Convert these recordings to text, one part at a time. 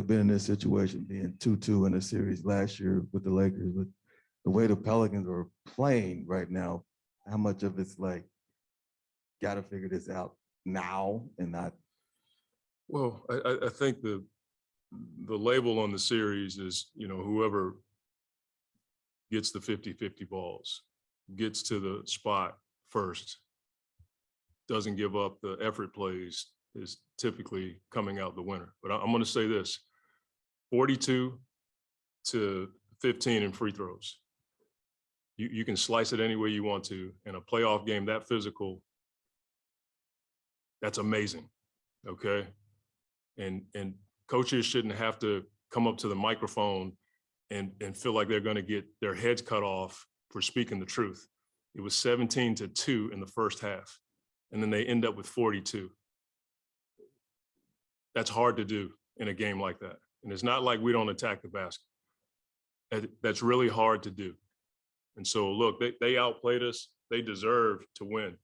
been in this situation, being 2-2 in a series last year with the Lakers, with the way the Pelicans are playing right now, how much of it's like, got to figure this out now and not? Well, I think the label on the series is, whoever gets the 50-50 balls, gets to the spot first, doesn't give up the effort plays, is typically coming out the winner. But I'm going to say this, 42 to 15 in free throws. You can slice it any way you want to. In a playoff game that physical, that's amazing, okay? And coaches shouldn't have to come up to the microphone and feel like they're going to get their heads cut off for speaking the truth. It was 17-2 in the first half, and then they end up with 42. That's hard to do in a game like that. And it's not like we don't attack the basket. That's really hard to do. And so, look, they outplayed us. They deserve to win.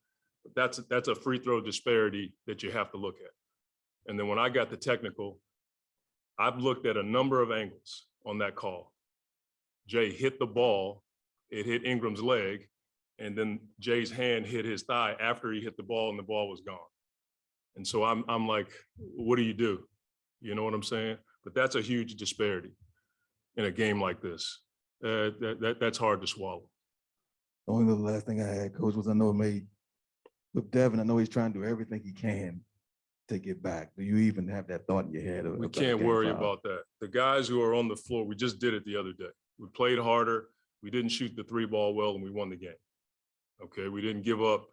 But that's a free throw disparity that you have to look at. And then when I got the technical, I've looked at a number of angles on that call. Jay hit the ball, it hit Ingram's leg, and then Jay's hand hit his thigh after he hit the ball and the ball was gone. And so I'm like, what do you do? You know what I'm saying? But that's a huge disparity in a game like this. That's hard to swallow. Only the last thing I had, Coach, was I know with Devin, I know he's trying to do everything he can to get back. Do you even have that thought in your head? We can't worry about that. The guys who are on the floor, we just did it the other day. We played harder. We didn't shoot the 3-ball well, and we won the game. Okay, we didn't give up.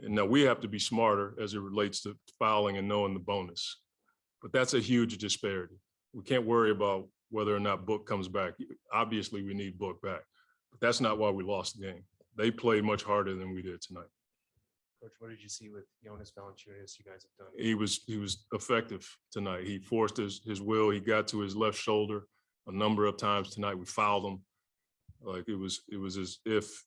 And now we have to be smarter as it relates to fouling and knowing the bonus. But that's a huge disparity. We can't worry about whether or not Book comes back. Obviously, we need Book back. But that's not why we lost the game. They played much harder than we did tonight. Coach, what did you see with Jonas Valanciunas? You guys have done. He was effective tonight. He forced his will. He got to his left shoulder a number of times tonight. We fouled him. Like it was as if,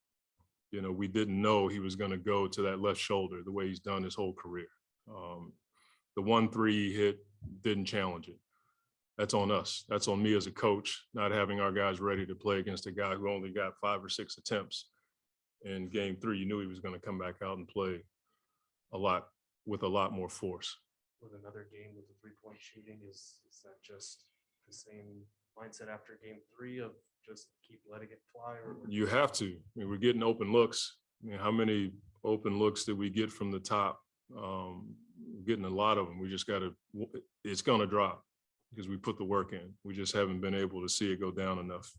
we didn't know he was going to go to that left shoulder the way he's done his whole career. The 1-3 he hit, didn't challenge it. That's on us. That's on me as a coach, not having our guys ready to play against a guy who only got 5 or 6 attempts. In game 3, you knew he was going to come back out and play with a lot more force. With another game with the 3-point shooting, is that just the same mindset after game 3 of just keep letting it fly? Or you have to. I mean, we're getting open looks. I mean, how many open looks did we get from the top? We're getting a lot of them. We just got to. It's going to drop because we put the work in. We just haven't been able to see it go down enough.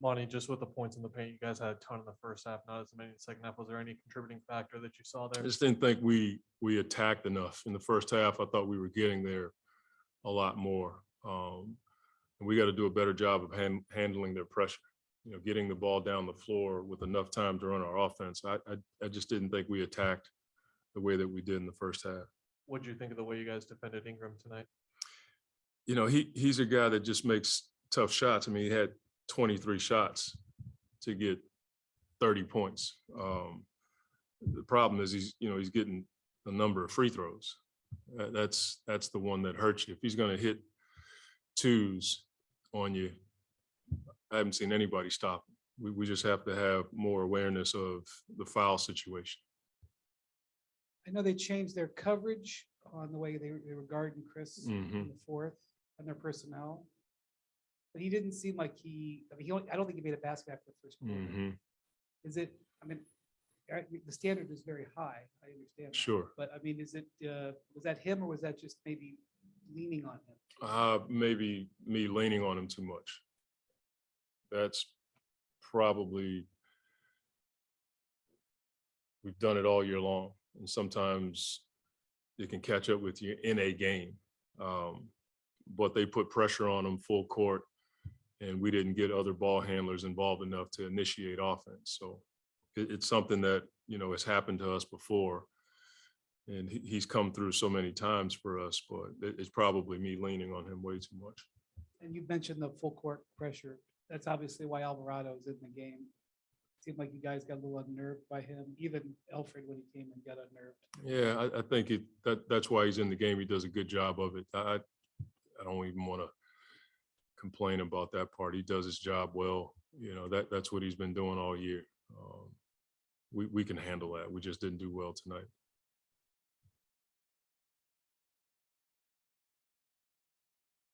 Monty, just with the points in the paint, you guys had a ton in the first half, not as many in the second half. Was there any contributing factor that you saw there? I just didn't think we attacked enough. In the first half, I thought we were getting there a lot more. And we got to do a better job of handling their pressure, getting the ball down the floor with enough time to run our offense. I just didn't think we attacked the way that we did in the first half. What did you think of the way you guys defended Ingram tonight? He's a guy that just makes tough shots. I mean, he had 23 shots to get 30 points. The problem is he's getting a number of free throws. That's the one that hurts you. If he's going to hit 2s on you, I haven't seen anybody stop him. We just have to have more awareness of the foul situation. I know they changed their coverage on the way they were guarding Chris in the fourth and their personnel. But he didn't seem like I don't think he made a basket after the first quarter. Is it, the standard is very high. I understand. Sure. But is it, was that him or was that just maybe leaning on him? Maybe me leaning on him too much. That's probably, we've done it all year long. And sometimes it can catch up with you in a game. But they put pressure on him full court. And we didn't get other ball handlers involved enough to initiate offense. So it's something that, has happened to us before. And he's come through so many times for us, but it's probably me leaning on him way too much. And you mentioned the full court pressure. That's obviously why Alvarado is in the game. It seemed like you guys got a little unnerved by him. Even Alfred, when he came in, got unnerved. Yeah, I think that's why he's in the game. He does a good job of it. I don't even want to complain about that part. He does his job well. You know, that's what he's been doing all year. We can handle that. We just didn't do well tonight.